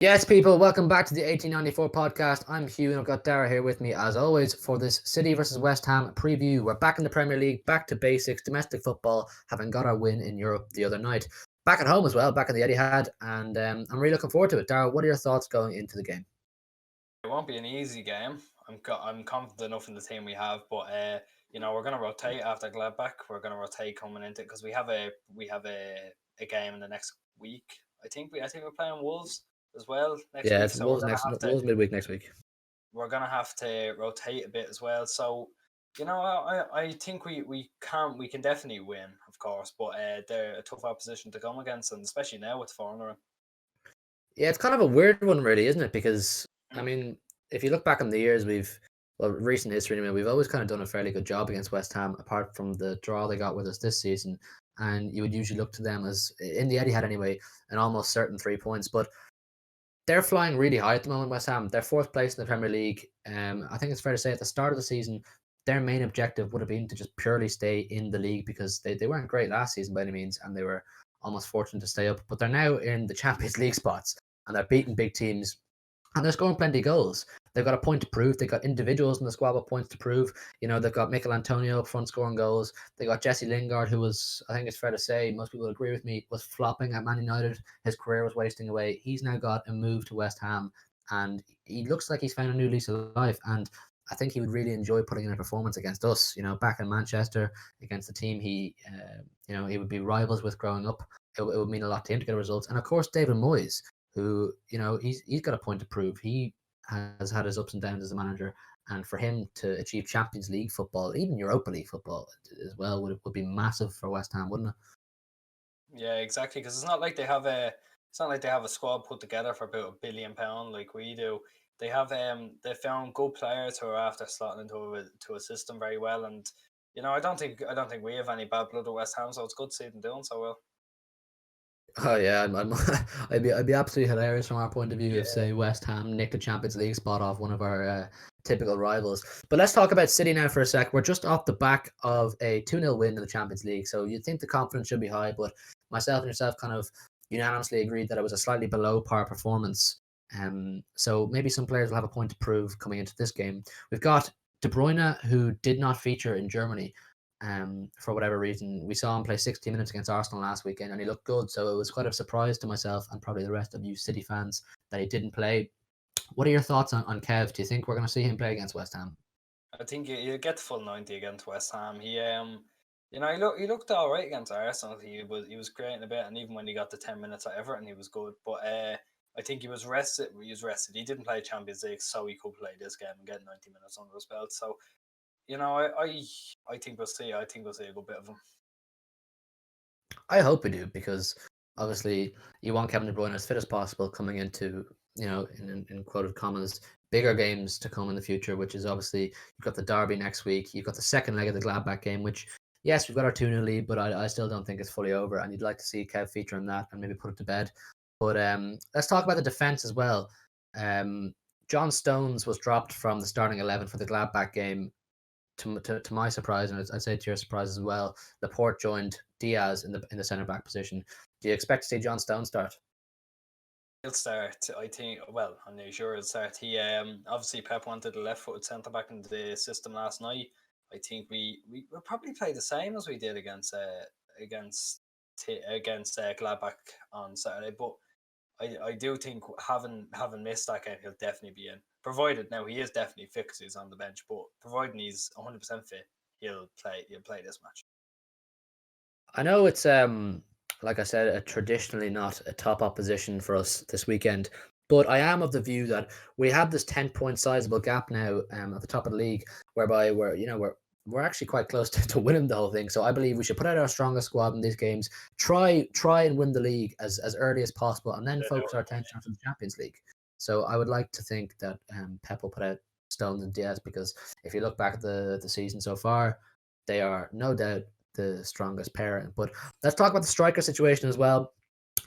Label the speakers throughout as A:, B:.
A: Yes, people, welcome back to the 1894 podcast. I'm Hugh and I've got Dara here with me as always for this City versus West Ham preview. We're back in the Premier League, back to basics, domestic football, having got our win in Europe the other night. Back at home as well, back at the Etihad, and I'm really looking forward to it. Dara, what are your thoughts going into the game?
B: It won't be an easy game. I'm confident enough in the team we have, but we're going to rotate after Gladbach. We're going to rotate coming into because we have a game in the next week. I think we're playing Wolves as well next
A: Yeah,
B: week,
A: it's
B: so we're gonna have to
A: Wolves midweek next week.
B: we're gonna have to rotate a bit as well. So I think we can definitely win, of course, but they're a tough opposition to come against, and especially now with foreigner.
A: Yeah, it's kind of a weird one, really, isn't it? Because I mean, if you look back on the years, recent history anyway, we've always kind of done a fairly good job against West Ham, apart from the draw they got with us this season. And you would usually look to them as, in the Etihad anyway, an almost certain 3 points. But they're flying really high at the moment, West Ham. They're fourth place in the Premier League. I think it's fair to say at the start of the season, their main objective would have been to just purely stay in the league because they weren't great last season by any means, and they were almost fortunate to stay up. But they're now in the Champions League spots, and they're beating big teams, and they're scoring plenty of goals. They've got a point to prove. They've got individuals in the squad with points to prove. You know, they've got Mikel Antonio up front scoring goals. They got Jesse Lingard, who was, I think it's fair to say, most people agree with me, was flopping at Man United. His career was wasting away. He's now got a move to West Ham, and he looks like he's found a new lease of life. And I think he would really enjoy putting in a performance against us. You know, back in Manchester against the team he would be rivals with growing up. It would mean a lot to him to get results. And of course, David Moyes, who he's got a point to prove. He has had his ups and downs as a manager, and for him to achieve Champions League football, even Europa League football as well, would be massive for West Ham, wouldn't it?
B: Yeah, exactly. Because it's not like they have a squad put together for about £1 billion like we do. They found good players who are after slotting into a system very well, and I don't think we have any bad blood at West Ham, so it's good to see them doing so well.
A: Oh yeah, I'd be absolutely hilarious from our point of view if,
B: Yeah.
A: say, West Ham nicked a Champions League spot off one of our typical rivals. But let's talk about City now for a sec. We're just off the back of a 2-0 win in the Champions League, so you'd think the confidence should be high, but myself and yourself kind of unanimously agreed that it was a slightly below par performance. So maybe some players will have a point to prove coming into this game. We've got De Bruyne, who did not feature in Germany for whatever reason. We saw him play 60 minutes against Arsenal last weekend and he looked good. So it was quite a surprise to myself and probably the rest of you City fans that he didn't play. What are your thoughts on Kev? Do you think we're going to see him play against West Ham?
B: I think you get the full 90 against West Ham. He looked all right against Arsenal. He was creating a bit, and even when he got the 10 minutes at Everton, he was good. But I think he was rested. He was rested. He didn't play Champions League, so he could play this game and get 90 minutes under his belt. So I think we'll see. I think we'll see a good bit of him.
A: I hope we do because obviously you want Kevin De Bruyne as fit as possible coming into, in quoted commas, bigger games to come in the future, which is obviously you've got the Derby next week. You've got the second leg of the Gladbach game, which, yes, we've got our 2-0 lead, but I still don't think it's fully over. And you'd like to see Kev feature in that and maybe put it to bed. But let's talk about the defence as well. John Stones was dropped from the starting 11 for the Gladbach game to my surprise, and I'd say to your surprise as well. Laporte joined Diaz in the centre back position. Do you expect to see John Stone start?
B: He'll start. I think. Well, I'm not sure he'll start. He obviously Pep wanted a left-footed centre back in the system last night. I think we will probably play the same as we did against Gladbach on Saturday. But I do think having missed that game, he'll definitely be in. Provided now he is definitely fit 'cause he's on the bench, but providing he's 100% fit, he'll play. He'll play this match.
A: I know it's like I said, traditionally not a top opposition for us this weekend. But I am of the view that we have this 10-point sizable gap now at the top of the league, whereby we're actually quite close to winning the whole thing. So I believe we should put out our strongest squad in these games, try and win the league as early as possible, and then focus our attention on the Champions League. So I would like to think that Pep will put out Stones and Diaz because if you look back at the season so far, they are no doubt the strongest pair. But let's talk about the striker situation as well.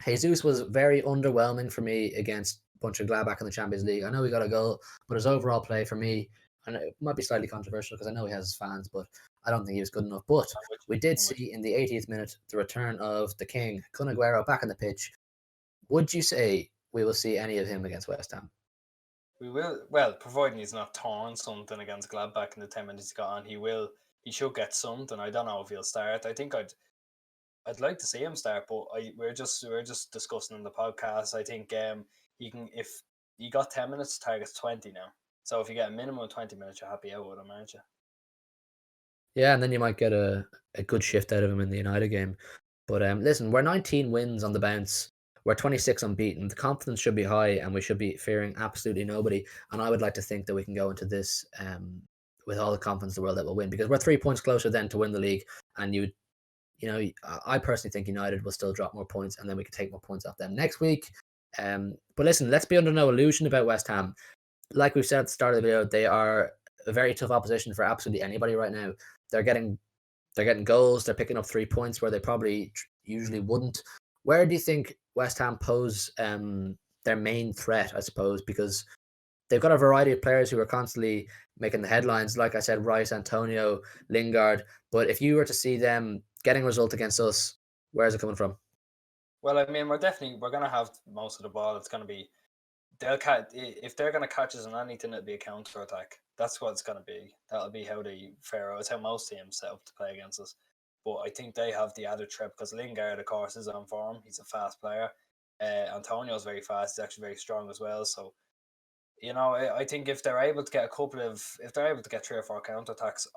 A: Jesus was very underwhelming for me against Bunch of Gladbach in the Champions League. I know he got a goal, but his overall play for me, and it might be slightly controversial because I know he has his fans, but I don't think he was good enough. But we did see in the 80th minute the return of the King, Kun Aguero, back on the pitch. Would you say we will see any of him against West Ham.
B: We will, well, providing he's not torn something against Gladbach in the 10 minutes he got on, he will. He should get something. I don't know if he'll start. I think I'd like to see him start, but we're just discussing in the podcast. I think he can, if he got 10 minutes, targets 20 now. So if you get a minimum of 20 minutes, you're happy out with him, aren't you?
A: Yeah, and then you might get a good shift out of him in the United game. But listen, we're 19 wins on the bounce. We're 26 unbeaten. The confidence should be high, and we should be fearing absolutely nobody. And I would like to think that we can go into this with all the confidence in the world that we'll win, because we're 3 points closer then to win the league. And I personally think United will still drop more points, and then we can take more points off them next week. But listen, let's be under no illusion about West Ham. Like we've said at the start of the video, they are a very tough opposition for absolutely anybody right now. They're getting goals. They're picking up 3 points where they probably usually wouldn't. Where do you think West Ham pose their main threat, I suppose, because they've got a variety of players who are constantly making the headlines. Like I said, Rice, Antonio, Lingard. But if you were to see them getting a result against us, where is it coming from?
B: Well, I mean, we're gonna have most of the ball. It's gonna be if they're gonna catch us on anything, it'll be a counter attack. That's what it's gonna be. That'll be how they fare out. It's how most teams set up to play against us. But I think they have the added threat because Lingard, of course, is on form. He's a fast player. Antonio's very fast. He's actually very strong as well. So, I think if they're able to get if they're able to get 3 or 4 counter attacks,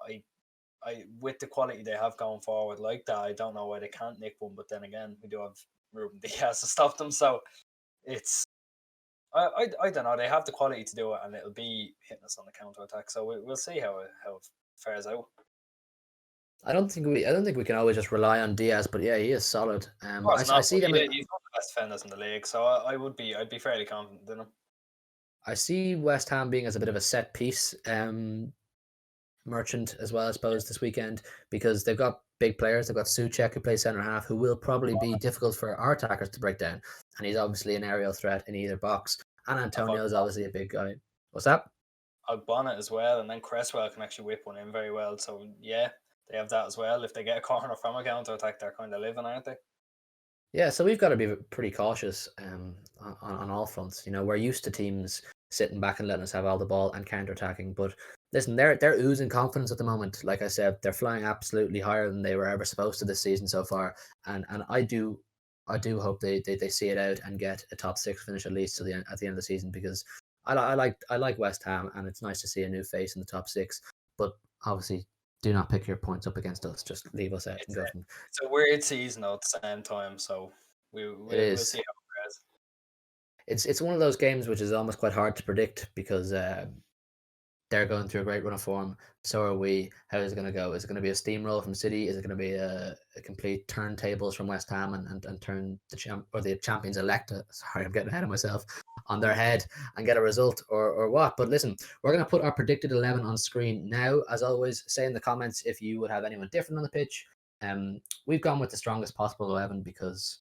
B: with the quality they have going forward like that, I don't know why they can't nick one. But then again, we do have Ruben Diaz to stop them. So it's I don't know. They have the quality to do it, and it'll be hitting us on the counter attack. So we'll see how it fares out.
A: I don't think we can always just rely on Diaz, but yeah, he is solid.
B: I
A: see them.
B: He's one of the best defenders in the league, so I'd be fairly confident in him.
A: I see West Ham being as a bit of a set piece merchant as well, I suppose, this weekend, because they've got big players. They've got Souček, who plays centre half, who will probably be difficult for our attackers to break down, and he's obviously an aerial threat in either box. And Antonio is obviously a big guy. What's that?
B: Ogbonna as well, and then Cresswell can actually whip one in very well. So yeah, they have that as well. If they get a corner from a counter attack, they're kind of living, aren't they?
A: Yeah, so we've got to be pretty cautious on all fronts. We're used to teams sitting back and letting us have all the ball and counter-attacking, but listen, they're oozing confidence at the moment. Like I said, they're flying absolutely higher than they were ever supposed to this season so far, and I do hope they see it out and get a top 6 finish at least at the end of the season, because I like West Ham, and it's nice to see a new face in the top 6. But obviously, do not pick your points up against us. Just leave us out and go from.
B: It's a weird season at the same time, so we'll see how it goes.
A: It's one of those games which is almost quite hard to predict, because they're going through a great run of form. So are we. How is it going to go? Is it going to be a steamroll from City? Is it going to be a complete turntables from West Ham and turn the champions elect? Sorry, I'm getting ahead of myself. On their head and get a result, or what? But listen, we're going to put our predicted 11 on screen now. As always, say in the comments if you would have anyone different on the pitch. We've gone with the strongest possible 11 because,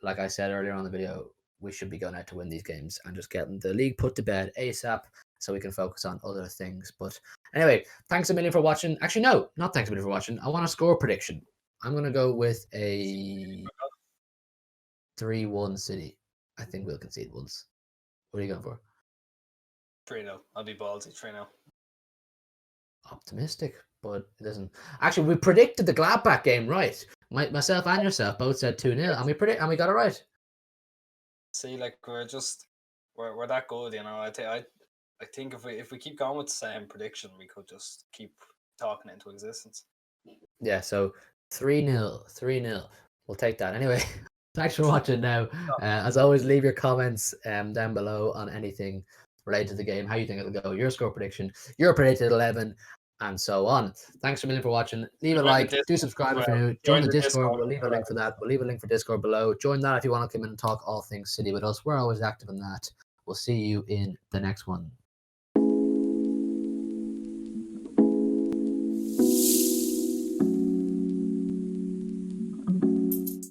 A: like I said earlier on the video, we should be going out to win these games and just getting the league put to bed ASAP, so we can focus on other things. But anyway, thanks a million for watching. Actually, no, not thanks a million for watching. I want a score prediction. I'm going to go with a 3-1 City. I think we'll concede once. What are you going for?
B: 3-0. I'll be ballsy. 3-0.
A: Optimistic, but it isn't. Actually, we predicted the Gladbach game right. Myself and yourself both said 2-0, and we got it right.
B: See, like we're that good, I think if we keep going with the same prediction, we could just keep talking it into existence.
A: Yeah, so 3-0, 3-0. We'll take that. Anyway, thanks for watching now. As always, leave your comments down below on anything related to the game, how you think it'll go, your score prediction, your predicted 11, and so on. Thanks a million for watching. Leave a like, do subscribe if you're new. Join the Discord. We'll leave a link for that. We'll leave a link for Discord below. Join that if you want to come in and talk all things City with us. We're always active in that. We'll see you in the next one.